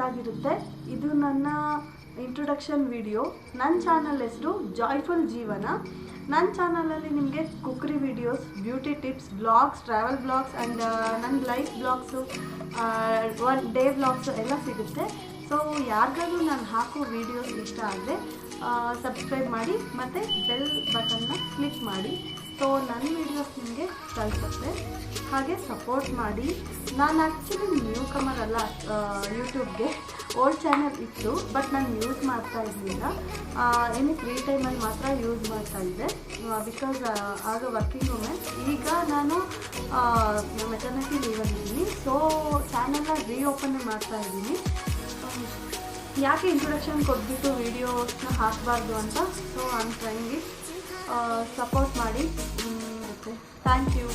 ಆಗಿರುತ್ತೆ. ಇದು ನನ್ನ ಇಂಟ್ರೊಡಕ್ಷನ್ ವಿಡಿಯೋ. ನನ್ನ ಚಾನಲ್ ಹೆಸರು ಜಾಯ್ಫುಲ್ ಜೀವನ. ನನ್ನ ಚಾನಲಲ್ಲಿ ನಿಮಗೆ cookery videos, beauty tips, blogs, travel blogs and ನನ್ನ life blogs, one day blogs ಎಲ್ಲ ಸಿಗುತ್ತೆ. ಸೊ ಯಾರಿಗಾದ್ರೂ ನಾನು ಹಾಕೋ ವೀಡಿಯೋಸ್ ಇಷ್ಟ ಆದರೆ ಸಬ್ಸ್ಕ್ರೈಬ್ ಮಾಡಿ ಮತ್ತು ಬೆಲ್ ಬಟನ್ನ ಕ್ಲಿಕ್ ಮಾಡಿ. ಸೊ ನನ್ನ ವೀಡಿಯೋಸ್ ನಿಮಗೆ ತಲುಪುತ್ತೆ. ಹಾಗೆ ಸಪೋರ್ಟ್ ಮಾಡಿ. ನಾನು ಆ್ಯಕ್ಚುಲಿ ನ್ಯೂ ಕಮರ್ ಅಲ್ಲ ಯೂಟ್ಯೂಬ್ಗೆ. ಓಲ್ಡ್ ಚಾನಲ್ ಇತ್ತು, ಬಟ್ ನಾನು ಯೂಸ್ ಮಾಡ್ತಾ ಇರಲಿಲ್ಲ. ಎನಿ ಫ್ರೀ ಟೈಮಲ್ಲಿ ಮಾತ್ರ ಯೂಸ್ ಮಾಡ್ತಾ ಇದ್ದೆ, ಬಿಕಾಸ್ ಆಗ ವರ್ಕಿಂಗ್ ವುಮೆನ್. ಈಗ ನಾನು ಮೆಟರ್ನಿಟಿ ಲೀವಲ್ಲಿದ್ದೀನಿ. ಸೊ ಚಾನಲ್ನ ರೀಓಪನ್ ಮಾಡ್ತಾ ಇದ್ದೀನಿ. ಯಾಕೆ ಇಂಟ್ರೊಡಕ್ಷನ್ ಕೊಟ್ಬಿಟ್ಟು ವೀಡಿಯೋಸ್ನ ಹಾಕಬಾರ್ದು ಅಂತ. So I am trying it. Support ಮಾಡಿ. Thank you.